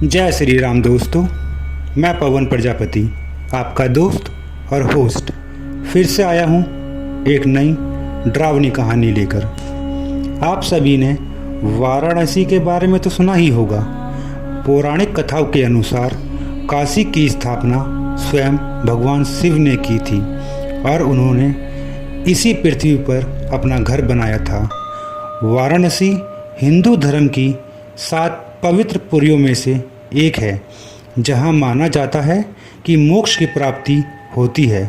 जय श्री राम दोस्तों, मैं पवन प्रजापति आपका दोस्त और होस्ट फिर से आया हूँ एक नई डरावनी कहानी लेकर। आप सभी ने वाराणसी के बारे में तो सुना ही होगा। पौराणिक कथाओं के अनुसार काशी की स्थापना स्वयं भगवान शिव ने की थी और उन्होंने इसी पृथ्वी पर अपना घर बनाया था। वाराणसी हिंदू धर्म की 7 पवित्र पुरियों में से एक है, जहां माना जाता है कि मोक्ष की प्राप्ति होती है।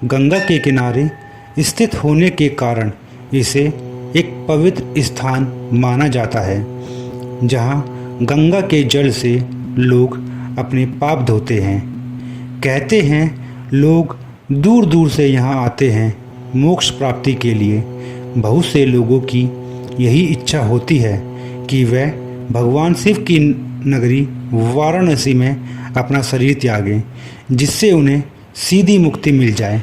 गंगा के किनारे स्थित होने के कारण इसे एक पवित्र स्थान माना जाता है, जहां गंगा के जल से लोग अपने पाप धोते हैं। कहते हैं लोग दूर दूर से यहां आते हैं मोक्ष प्राप्ति के लिए। बहुत से लोगों की यही इच्छा होती है कि वह भगवान शिव की नगरी वाराणसी में अपना शरीर त्यागें, जिससे उन्हें सीधी मुक्ति मिल जाए।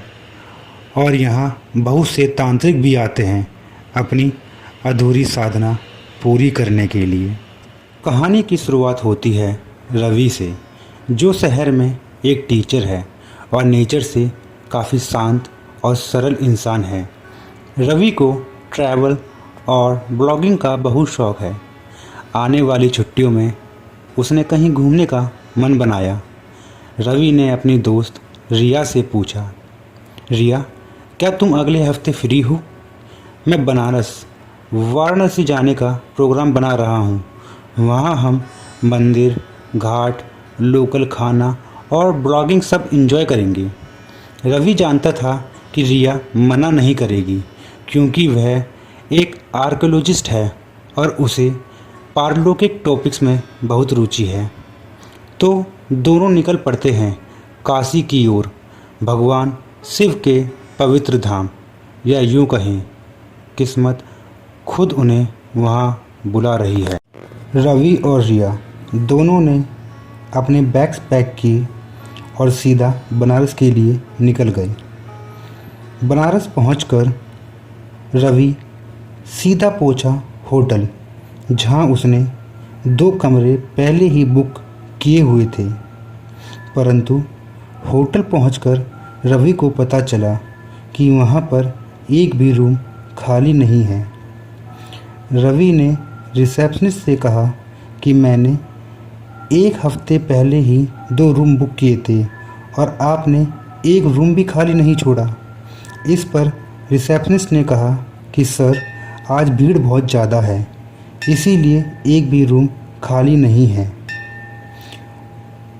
और यहाँ बहुत से तांत्रिक भी आते हैं अपनी अधूरी साधना पूरी करने के लिए। कहानी की शुरुआत होती है रवि से, जो शहर में एक टीचर है और नेचर से काफ़ी शांत और सरल इंसान है। रवि को ट्रैवल और ब्लॉगिंग का बहुत शौक़ है। आने वाली छुट्टियों में उसने कहीं घूमने का मन बनाया। रवि ने अपनी दोस्त रिया से पूछा, रिया, क्या तुम अगले हफ्ते फ्री हो? मैं बनारस वाराणसी जाने का प्रोग्राम बना रहा हूँ। वहाँ हम मंदिर, घाट, लोकल खाना और ब्लॉगिंग सब एंजॉय करेंगे। रवि जानता था कि रिया मना नहीं करेगी, क्योंकि वह एक आर्कियोलॉजिस्ट है और उसे पारलौकिक टॉपिक्स में बहुत रुचि है। तो दोनों निकल पड़ते हैं काशी की ओर, भगवान शिव के पवित्र धाम, या यूँ कहें किस्मत खुद उन्हें वहाँ बुला रही है। रवि और रिया दोनों ने अपने बैग्स पैक किए और सीधा बनारस के लिए निकल गए। बनारस पहुंचकर रवि सीधा पहुंचा होटल, जहां उसने 2 कमरे पहले ही बुक किए हुए थे। परंतु होटल पहुंचकर रवि को पता चला कि वहां पर एक भी रूम खाली नहीं है। रवि ने रिसेप्शनिस्ट से कहा कि मैंने 1 हफ्ते पहले ही 2 रूम बुक किए थे और आपने एक रूम भी खाली नहीं छोड़ा। इस पर रिसेप्शनिस्ट ने कहा कि सर, आज भीड़ बहुत ज़्यादा है, इसीलिए एक भी रूम खाली नहीं है।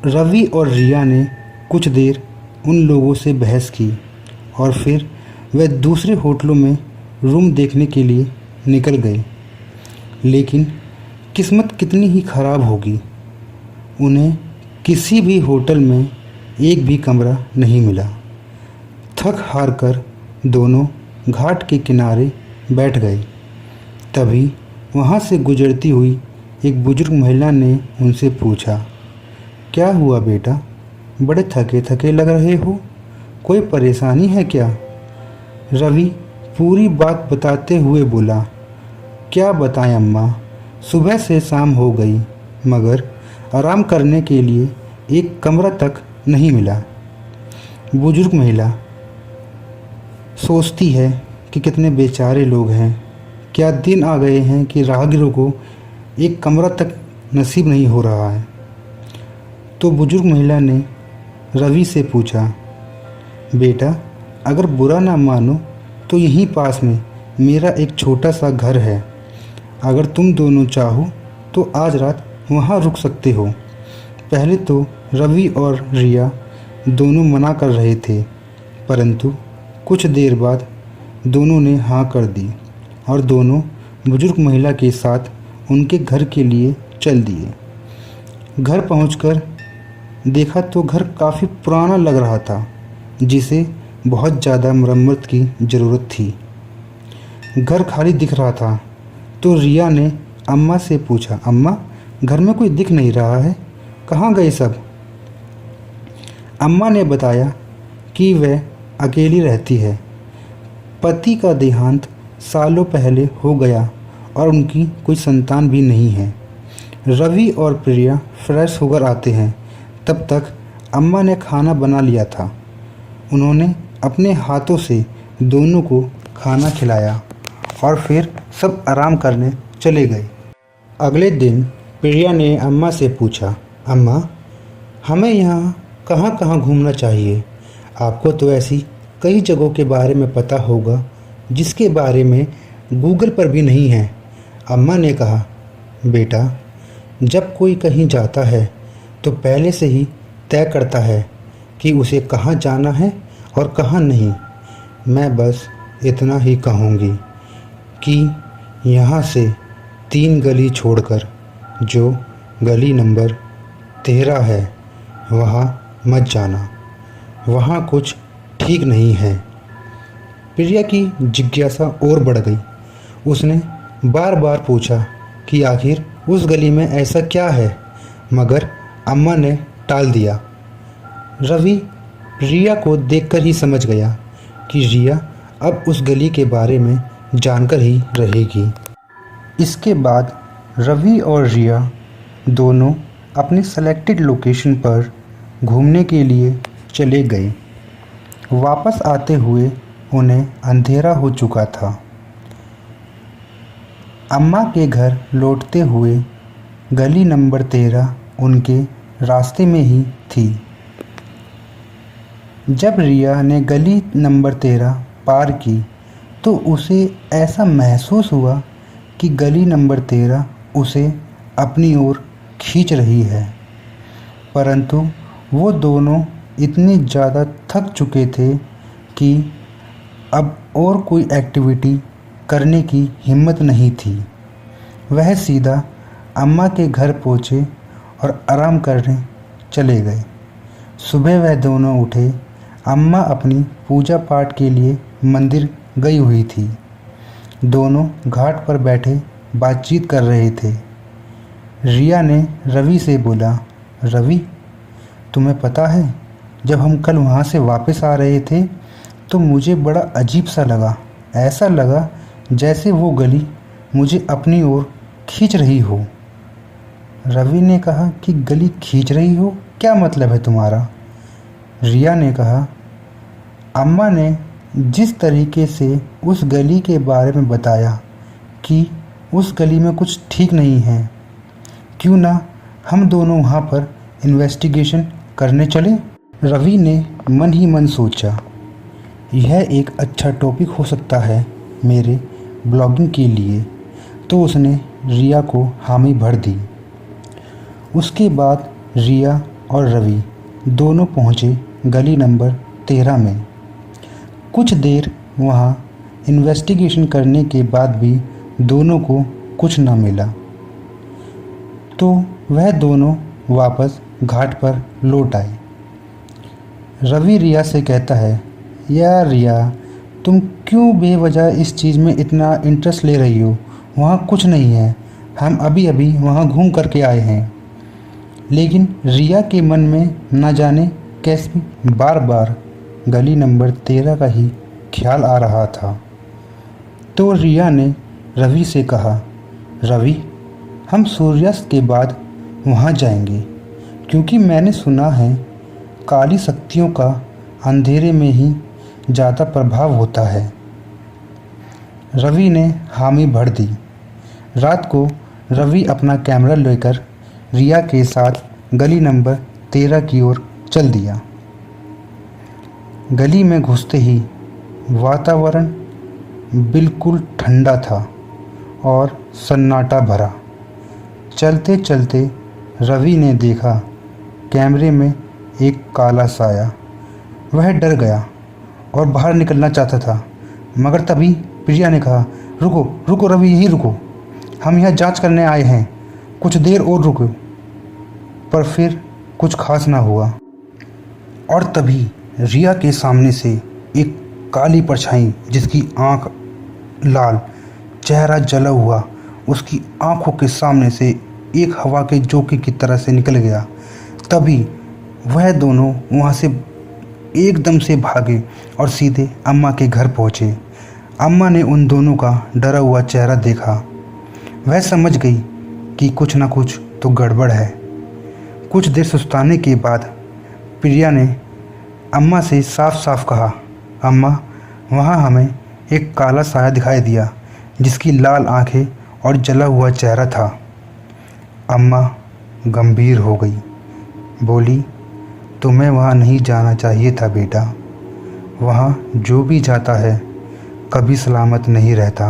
रवि और रिया ने कुछ देर उन लोगों से बहस की और फिर वे दूसरे होटलों में रूम देखने के लिए निकल गए। लेकिन किस्मत कितनी ही ख़राब होगी, उन्हें किसी भी होटल में एक भी कमरा नहीं मिला। थक हार कर दोनों घाट के किनारे बैठ गए। तभी वहाँ से गुजरती हुई एक बुजुर्ग महिला ने उनसे पूछा, क्या हुआ बेटा, बड़े थके थके लग रहे हो, कोई परेशानी है क्या? रवि पूरी बात बताते हुए बोला, क्या बताएं अम्मा, सुबह से शाम हो गई मगर आराम करने के लिए एक कमरा तक नहीं मिला। बुजुर्ग महिला सोचती है कि कितने बेचारे लोग हैं, क्या दिन आ गए हैं कि राहगीरों को एक कमरा तक नसीब नहीं हो रहा है। तो बुजुर्ग महिला ने रवि से पूछा, बेटा, अगर बुरा ना मानो तो यहीं पास में मेरा एक छोटा सा घर है, अगर तुम दोनों चाहो तो आज रात वहाँ रुक सकते हो। पहले तो रवि और रिया दोनों मना कर रहे थे, परंतु कुछ देर बाद दोनों ने हाँ कर दी और दोनों बुजुर्ग महिला के साथ उनके घर के लिए चल दिए। घर पहुंचकर देखा तो घर काफ़ी पुराना लग रहा था, जिसे बहुत ज़्यादा मरम्मत की ज़रूरत थी। घर खाली दिख रहा था तो रिया ने अम्मा से पूछा, अम्मा, घर में कोई दिख नहीं रहा है, कहाँ गए सब? अम्मा ने बताया कि वह अकेली रहती है, पति का देहांत सालों पहले हो गया और उनकी कोई संतान भी नहीं है। रवि और प्रिया फ्रेश होकर आते हैं तब तक अम्मा ने खाना बना लिया था। उन्होंने अपने हाथों से दोनों को खाना खिलाया और फिर सब आराम करने चले गए। अगले दिन प्रिया ने अम्मा से पूछा, अम्मा हमें यहाँ कहाँ कहाँ घूमना चाहिए? आपको तो ऐसी कई जगहों के बारे में पता होगा जिसके बारे में गूगल पर भी नहीं है। अम्मा ने कहा, बेटा जब कोई कहीं जाता है तो पहले से ही तय करता है कि उसे कहाँ जाना है और कहाँ नहीं। मैं बस इतना ही कहूँगी कि यहाँ से 3 गली छोड़कर जो गली नंबर 13 है वहाँ मत जाना, वहाँ कुछ ठीक नहीं है। प्रिया की जिज्ञासा और बढ़ गई। उसने बार बार पूछा कि आखिर उस गली में ऐसा क्या है, मगर अम्मा ने टाल दिया। रवि रिया को देखकर ही समझ गया कि रिया अब उस गली के बारे में जानकर ही रहेगी। इसके बाद रवि और रिया दोनों अपनी सेलेक्टेड लोकेशन पर घूमने के लिए चले गए। वापस आते हुए उन्हें अंधेरा हो चुका था। अम्मा के घर लौटते हुए गली नंबर 13 उनके रास्ते में ही थी। जब रिया ने गली नंबर 13 पार की तो उसे ऐसा महसूस हुआ कि गली नंबर 13 उसे अपनी ओर खींच रही है, परंतु वो दोनों इतने ज़्यादा थक चुके थे कि अब और कोई एक्टिविटी करने की हिम्मत नहीं थी। वह सीधा अम्मा के घर पहुँचे और आराम करने चले गए। सुबह वह दोनों उठे। अम्मा अपनी पूजा पाठ के लिए मंदिर गई हुई थी। दोनों घाट पर बैठे बातचीत कर रहे थे। रिया ने रवि से बोला, रवि तुम्हें पता है जब हम कल वहाँ से वापस आ रहे थे तो मुझे बड़ा अजीब सा लगा। ऐसा लगा जैसे वो गली मुझे अपनी ओर खींच रही हो। रवि ने कहा कि गली खींच रही हो, क्या मतलब है तुम्हारा? रिया ने कहा, अम्मा ने जिस तरीके से उस गली के बारे में बताया कि उस गली में कुछ ठीक नहीं है, क्यों ना हम दोनों वहाँ पर इन्वेस्टिगेशन करने चले? रवि ने मन ही मन सोचा, यह एक अच्छा टॉपिक हो सकता है मेरे ब्लॉगिंग के लिए, तो उसने रिया को हामी भर दी। उसके बाद रिया और रवि दोनों पहुँचे गली नंबर 13 में। कुछ देर वहाँ इन्वेस्टिगेशन करने के बाद भी दोनों को कुछ न मिला, तो वह दोनों वापस घाट पर लौट आए। रवि रिया से कहता है, यार रिया तुम क्यों बेवजह इस चीज़ में इतना इंटरेस्ट ले रही हो? वहाँ कुछ नहीं है, हम अभी अभी वहाँ घूम करके आए हैं। लेकिन रिया के मन में न जाने कैसे बार बार गली नंबर 13 का ही ख्याल आ रहा था। तो रिया ने रवि से कहा, रवि हम सूर्यास्त के बाद वहाँ जाएंगे, क्योंकि मैंने सुना है काली शक्तियों का अंधेरे में ही ज़्यादा प्रभाव होता है। रवि ने हामी भर दी। रात को रवि अपना कैमरा लेकर रिया के साथ गली नंबर 13 की ओर चल दिया। गली में घुसते ही वातावरण बिल्कुल ठंडा था और सन्नाटा भरा। चलते चलते रवि ने देखा कैमरे में एक काला साया। वह डर गया और बाहर निकलना चाहता था, मगर तभी प्रिया ने कहा, रुको रुको रवि, यहीं रुको, हम यहाँ जांच करने आए हैं, कुछ देर और रुको। पर फिर कुछ खास ना हुआ और तभी रिया के सामने से एक काली परछाई, जिसकी आंख लाल, चेहरा जला हुआ, उसकी आंखों के सामने से एक हवा के झोंके की तरह से निकल गया। तभी वह दोनों वहाँ से एकदम से भागे और सीधे अम्मा के घर पहुँचे। अम्मा ने उन दोनों का डरा हुआ चेहरा देखा। वह समझ गई कि कुछ ना कुछ तो गड़बड़ है। कुछ देर सुस्ताने के बाद प्रिया ने अम्मा से साफ साफ कहा, अम्मा, वहाँ हमें एक काला साया दिखाई दिया जिसकी लाल आंखें और जला हुआ चेहरा था। अम्मा गंभीर हो गई, बोली, तुम्हें वहाँ नहीं जाना चाहिए था बेटा। वहाँ जो भी जाता है कभी सलामत नहीं रहता।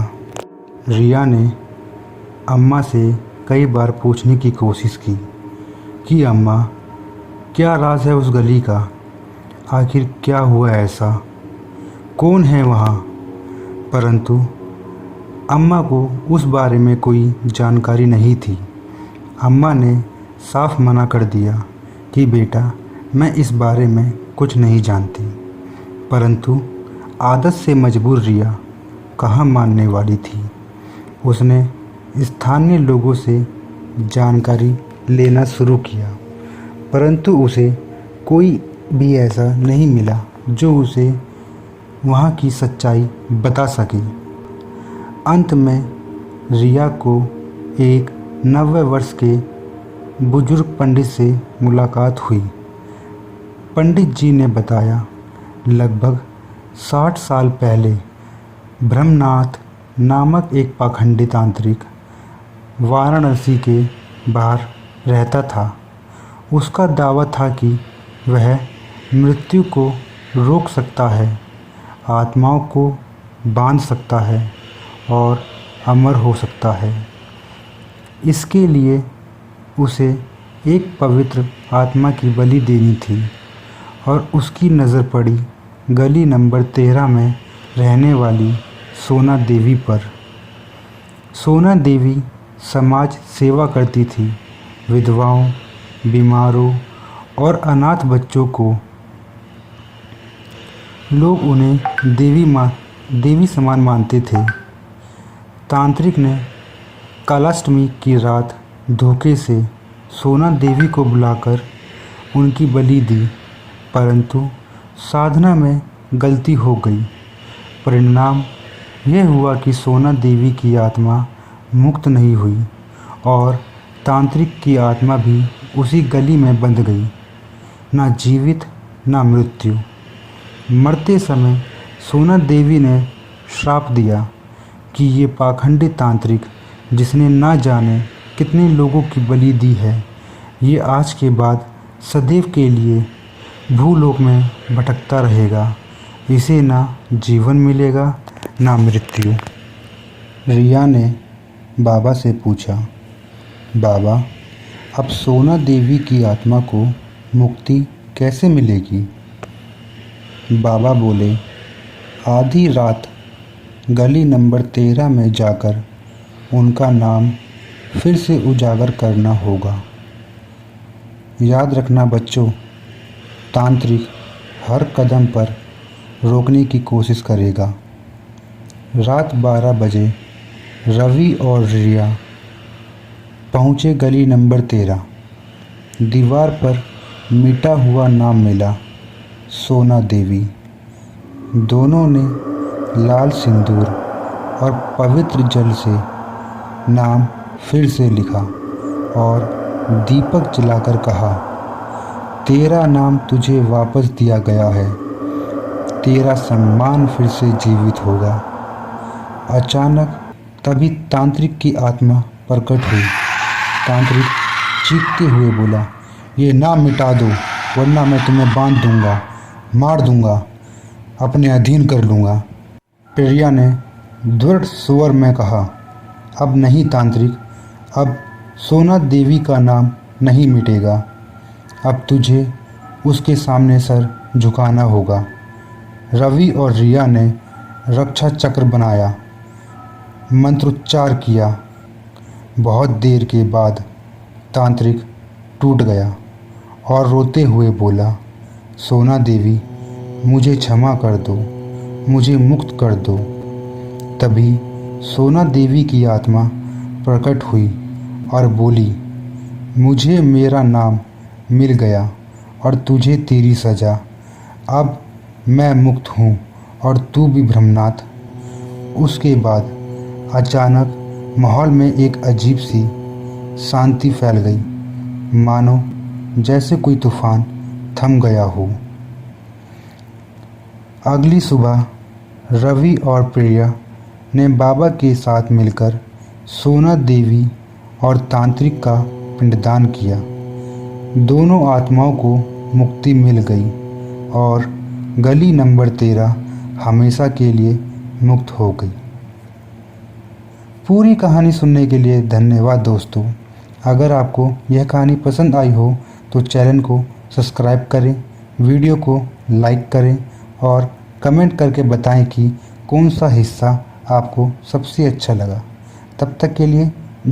रिया ने अम्मा से कई बार पूछने की कोशिश की कि अम्मा, क्या राज है उस गली का? आखिर क्या हुआ ऐसा? कौन है वहाँ? परंतु अम्मा को उस बारे में कोई जानकारी नहीं थी। अम्मा ने साफ मना कर दिया कि बेटा, मैं इस बारे में कुछ नहीं जानती। परंतु आदत से मजबूर रिया कहाँ मानने वाली थी। उसने स्थानीय लोगों से जानकारी लेना शुरू किया, परंतु उसे कोई भी ऐसा नहीं मिला जो उसे वहाँ की सच्चाई बता सके। अंत में रिया को एक 90 वर्ष के बुजुर्ग पंडित से मुलाकात हुई। पंडित जी ने बताया, लगभग 60 साल पहले ब्रह्मनाथ नामक एक पाखंडी तांत्रिक वाराणसी के बाहर रहता था। उसका दावा था कि वह मृत्यु को रोक सकता है, आत्माओं को बांध सकता है और अमर हो सकता है। इसके लिए उसे एक पवित्र आत्मा की बलि देनी थी और उसकी नज़र पड़ी गली नंबर 13 में रहने वाली सोना देवी पर। सोना देवी समाज सेवा करती थी। विधवाओं, बीमारों और अनाथ बच्चों को लोग उन्हें देवी समान मानते थे। तांत्रिक ने कालाष्टमी की रात धोखे से सोना देवी को बुलाकर उनकी बलि दी, परंतु साधना में गलती हो गई। परिणाम यह हुआ कि सोना देवी की आत्मा मुक्त नहीं हुई और तांत्रिक की आत्मा भी उसी गली में बंध गई, ना जीवित ना मृत्यु। मरते समय सोना देवी ने श्राप दिया कि ये पाखंडी तांत्रिक, जिसने ना जाने कितने लोगों की बलि दी है, ये आज के बाद सदैव के लिए भूलोक में भटकता रहेगा। इसे ना जीवन मिलेगा ना मृत्यु। रिया ने बाबा से पूछा, बाबा, अब सोना देवी की आत्मा को मुक्ति कैसे मिलेगी? बाबा बोले, आधी रात गली नंबर 13 में जाकर उनका नाम फिर से उजागर करना होगा। याद रखना बच्चों, तांत्रिक हर कदम पर रोकने की कोशिश करेगा। रात 12 बजे रवि और रिया पहुँचे गली नंबर 13। दीवार पर मिटा हुआ नाम मिला, सोना देवी। दोनों ने लाल सिंदूर और पवित्र जल से नाम फिर से लिखा और दीपक जलाकर कहा, तेरा नाम तुझे वापस दिया गया है, तेरा सम्मान फिर से जीवित होगा। अचानक तभी तांत्रिक की आत्मा प्रकट हुई। तांत्रिक चीखते हुए बोला, ये नाम मिटा दो वरना मैं तुम्हें बांध दूंगा, मार दूंगा, अपने अधीन कर लूँगा। प्रिया ने दृढ़ स्वर में कहा, अब नहीं तांत्रिक, अब सोना देवी का नाम नहीं मिटेगा। अब तुझे उसके सामने सर झुकाना होगा। रवि और रिया ने रक्षा चक्र बनाया, मंत्रोच्चार किया। बहुत देर के बाद तांत्रिक टूट गया और रोते हुए बोला, सोना देवी, मुझे क्षमा कर दो, मुझे मुक्त कर दो। तभी सोना देवी की आत्मा प्रकट हुई और बोली, मुझे मेरा नाम मिल गया और तुझे तेरी सज़ा। अब मैं मुक्त हूँ और तू भी ब्रह्मनाथ। उसके बाद अचानक माहौल में एक अजीब सी शांति फैल गई, मानो जैसे कोई तूफान थम गया हो। अगली सुबह रवि और प्रिया ने बाबा के साथ मिलकर सोना देवी और तांत्रिक का पिंडदान किया। दोनों आत्माओं को मुक्ति मिल गई और गली नंबर 13 हमेशा के लिए मुक्त हो गई। पूरी कहानी सुनने के लिए धन्यवाद दोस्तों। अगर आपको यह कहानी पसंद आई हो तो चैनल को सब्सक्राइब करें, वीडियो को लाइक करें और कमेंट करके बताएं कि कौन सा हिस्सा आपको सबसे अच्छा लगा। तब तक के लिए